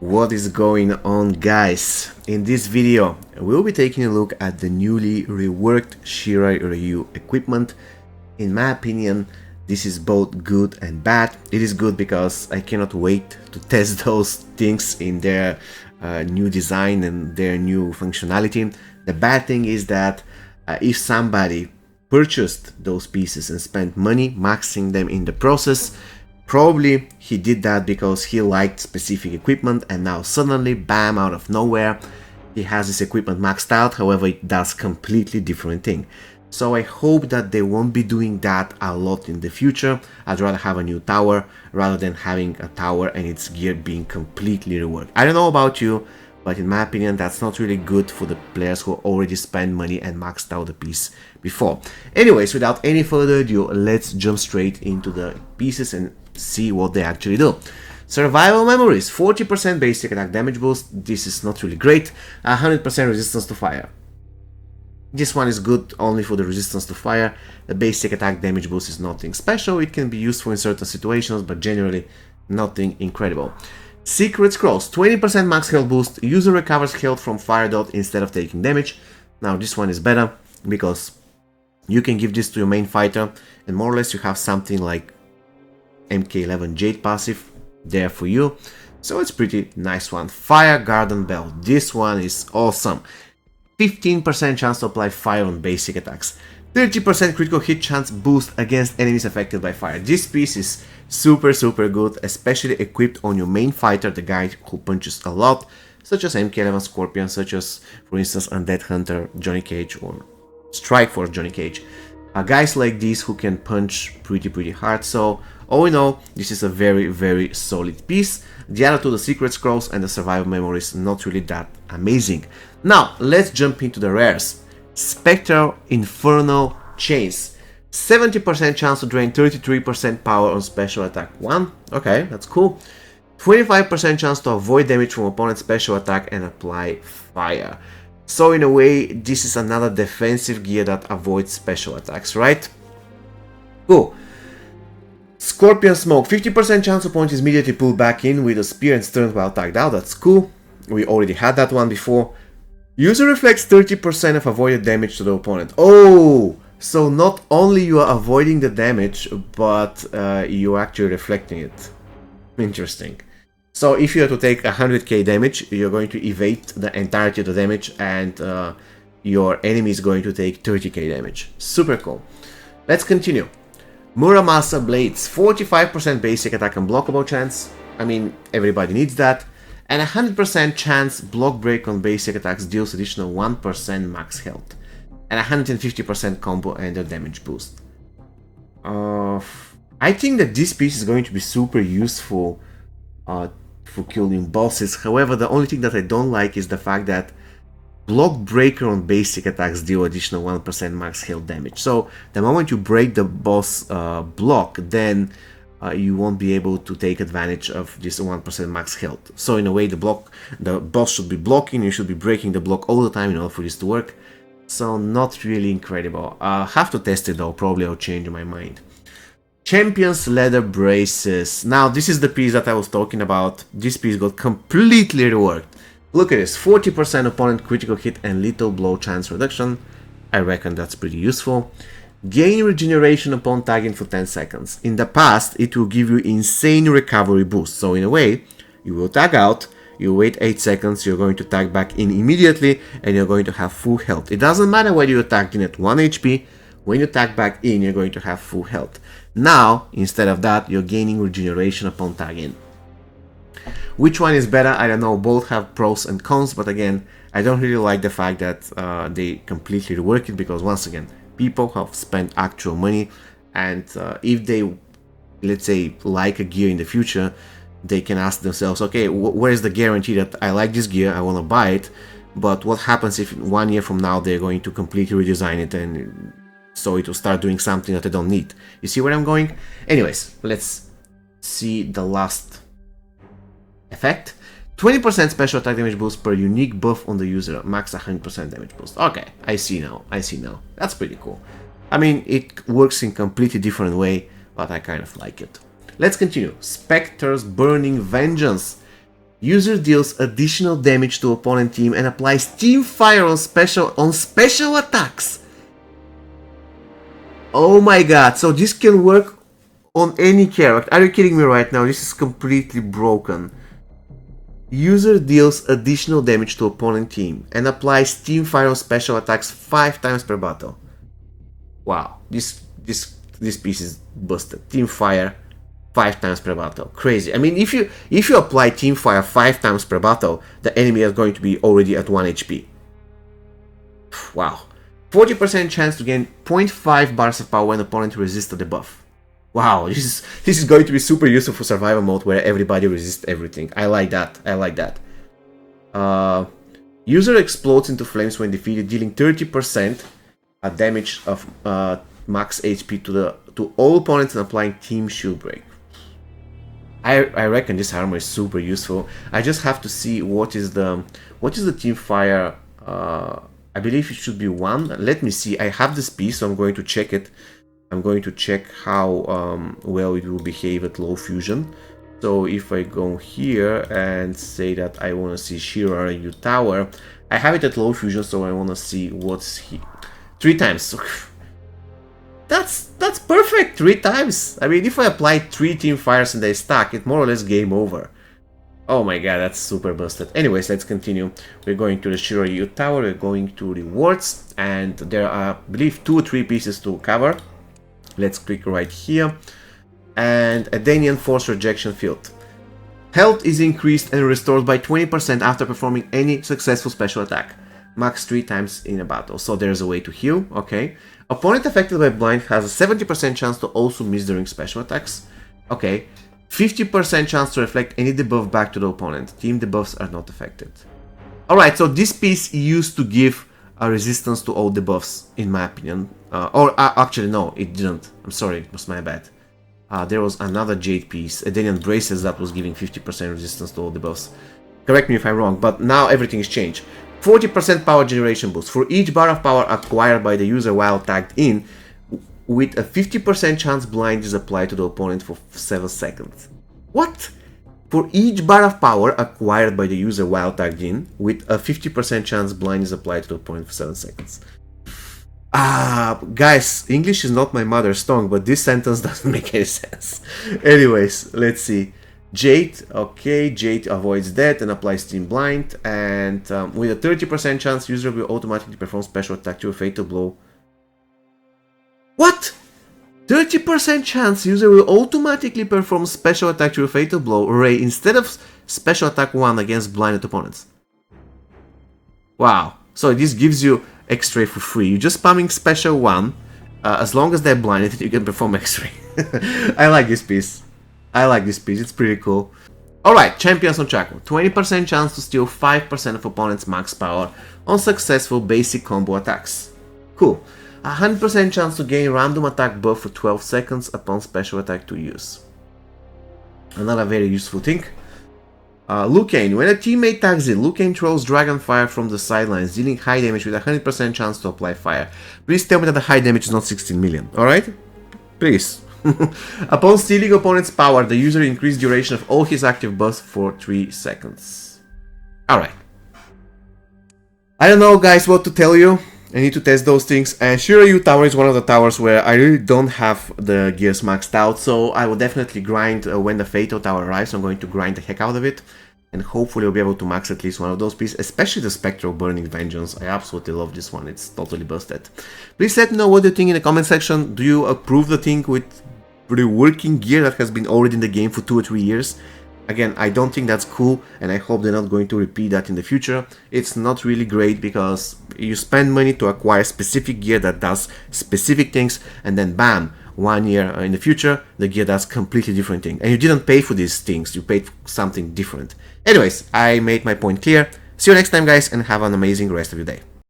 What is going on, guys? In this video we'll be taking a look at the newly reworked Shirai Ryu equipment. In my opinion, this is both good and bad. It is good because I cannot wait to test those things in their new design and their new functionality. The bad thing is that if somebody purchased those pieces and spent money maxing them in the process, probably he did that because he liked specific equipment, and now suddenly, bam, out of nowhere, he has this equipment maxed out. However, it does completely different thing. So I hope that they won't be doing that a lot in the future. I'd rather have a new tower rather than having a tower and its gear being completely reworked. I don't know about you, but in my opinion, that's not really good for the players who already spent money and maxed out the piece before. Anyways, without any further ado, let's jump straight into the pieces and see what they actually do. Survival memories, 40% basic attack damage boost. This is not really great. 100% resistance to fire. This one is good only for the resistance to fire. The basic attack damage boost is nothing special. It can be useful in certain situations, but generally nothing incredible. Secret Scrolls, 20% max health boost. User recovers health from fire dot instead of taking damage. Now this one is better because you can give this to your main fighter and more or less you have something like MK11 Jade passive there for you. So it's pretty nice one. Fire Garden Bell. This one is awesome. 15% chance to apply fire on basic attacks. 30% critical hit chance boost against enemies affected by fire. This piece is super good, especially equipped on your main fighter, the guy who punches a lot, such as MK11 Scorpion, such as, for instance, Undead Hunter Johnny Cage or Strike Force Johnny Cage. Guys like these who can punch pretty hard. So all in all, this is a very solid piece. The other two, the Secret Scrolls and the Survival Memories, not really that amazing. Now let's jump into the rares. Spectral Infernal Chains, 70% chance to drain 33% power on special attack 1. Okay, that's cool. 25% chance to avoid damage from opponent's special attack and apply fire. So in a way, this is another defensive gear that avoids special attacks, right? Cool. Scorpion Smoke, 50% chance opponent is immediately pulled back in with a spear and stunned while tagged out. That's cool. We already had that one before. User reflects 30% of avoided damage to the opponent. Oh! So not only you are avoiding the damage, but you're actually reflecting it. Interesting. So if you are to take 100k damage, you're going to evade the entirety of the damage, and your enemy is going to take 30k damage. Super cool. Let's continue. Muramasa Blades, 45% basic attack and blockable chance. I mean, everybody needs that. And 100% chance block break on basic attacks deals additional 1% max health. And 150% combo and a damage boost. I think that this piece is going to be super useful for killing bosses. However, the only thing that I don't like is the fact that block breaker on basic attacks deal additional 1% max health damage. So the moment you break the boss block, then you won't be able to take advantage of this 1% max health. So in a way, the boss should be blocking, you should be breaking the block all the time in order for this to work. So not really incredible. Have to test it though, probably I'll change my mind. Champion's Leather Braces. Now this is the piece that I was talking about. This piece got completely reworked. Look at this, 40% opponent critical hit and lethal blow chance reduction. I reckon that's pretty useful. Gain regeneration upon tagging for 10 seconds. In the past, it will give you insane recovery boost. So in a way, you will tag out, you wait 8 seconds, you're going to tag back in immediately, and you're going to have full health. It doesn't matter whether you tagged in at 1 HP, when you tag back in, you're going to have full health. Now, instead of that, you're gaining regeneration upon tagging. Which one is better? I don't know. Both have pros and cons, but again, I don't really like the fact that they completely rework it, because once again, people have spent actual money, and if they, let's say, like a gear in the future, they can ask themselves, okay, where is the guarantee that I like this gear, I want to buy it, but what happens if 1 year from now they're going to completely redesign it, and so it will start doing something that I don't need. You see where I'm going? Anyways, let's see the last effect. 20% special attack damage boost per unique buff on the user, max 100% damage boost. Okay, I see now. That's pretty cool. I mean, it works in completely different way, but I kind of like it. Let's continue. Spectre's Burning Vengeance. User deals additional damage to opponent team and applies team fire on special attacks. Oh my god, so this can work on any character. Are you kidding me right now? This is completely broken. User deals additional damage to opponent team and applies team fire on special attacks 5 times per battle. Wow, this piece is busted. Team fire 5 times per battle. Crazy. I mean, if you apply team fire 5 times per battle, the enemy is going to be already at 1 HP. Wow. 40% chance to gain 0.5 bars of power when opponent resists the debuff. Wow, this is going to be super useful for survival mode where everybody resists everything. I like that. I like that. User explodes into flames when defeated, dealing 30% damage of max HP to all opponents and applying team shield break. I reckon this armor is super useful. I just have to see what is the team fire. I believe it should be 1. Let me see. I have this piece, so I'm going to check it. I'm going to check how well it will behave at low fusion. So if I go here and say that I want to see Shirai U Tower, I have it at low fusion, so I want to see what's here. 3 times. That's perfect. 3 times. I mean, if I apply 3 team fires and they stack, it's more or less game over. Oh my god, that's super busted. Anyways, let's continue. We're going to the Shirai U Tower, we're going to rewards, and there are, I believe, 2 or 3 pieces to cover. Let's click right here. And a Danian Force Rejection Field. Health is increased and restored by 20% after performing any successful special attack. Max 3 times in a battle. So there's a way to heal, okay. Opponent affected by blind has a 70% chance to also miss during special attacks. Okay. 50% chance to reflect any debuff back to the opponent. Team debuffs are not affected. Alright, so this piece used to give a resistance to all debuffs, in my opinion. Actually, no, it didn't. I'm sorry, it was my bad. There was another Jade piece, a Danian Braces, that was giving 50% resistance to all debuffs. Correct me if I'm wrong, but now everything is changed. 40% power generation boost. For each bar of power acquired by the user while tagged in, with a 50% chance blind is applied to the opponent for 7 seconds. What? For each bar of power acquired by the user while tagged in, with a 50% chance blind is applied to the opponent for 7 seconds. Guys, English is not my mother's tongue, but this sentence doesn't make any sense. Anyways, let's see. Jade, okay, Jade avoids death and applies Team Blind, and with a 30% chance, user will automatically perform special attack to a fatal blow. What? 30% chance user will automatically perform special attack to a fatal blow array instead of special attack 1 against blinded opponents. Wow. So this gives you X-ray for free. You're just spamming special 1. As long as they're blinded, you can perform X-ray. I like this piece. I like this piece. It's pretty cool. Alright, Champions on Chaco. 20% chance to steal 5% of opponent's max power on successful basic combo attacks. Cool. 100% chance to gain random attack buff for 12 seconds upon special attack to use. Another very useful thing. Lucane. When a teammate tags in, Lucane throws Dragon Fire from the sidelines, dealing high damage with a 100% chance to apply fire. Please tell me that the high damage is not 16 million, alright? Please. Upon stealing opponent's power, the user increases duration of all his active buffs for 3 seconds. Alright. I don't know, guys, what to tell you. I need to test those things. Shirai U Tower is one of the towers where I really don't have the gears maxed out, so I will definitely grind when the Fatal Tower arrives. I'm going to grind the heck out of it, and hopefully I'll be able to max at least one of those pieces, especially the Spectral Burning Vengeance. I absolutely love this one, it's totally busted. Please let me know what you think in the comment section. Do you approve the thing with reworking gear that has been already in the game for 2 or 3 years? Again, I don't think that's cool, and I hope they're not going to repeat that in the future. It's not really great because you spend money to acquire specific gear that does specific things, and then bam, 1 year in the future, the gear does completely different thing. And you didn't pay for these things, you paid for something different. Anyways, I made my point clear. See you next time, guys, and have an amazing rest of your day.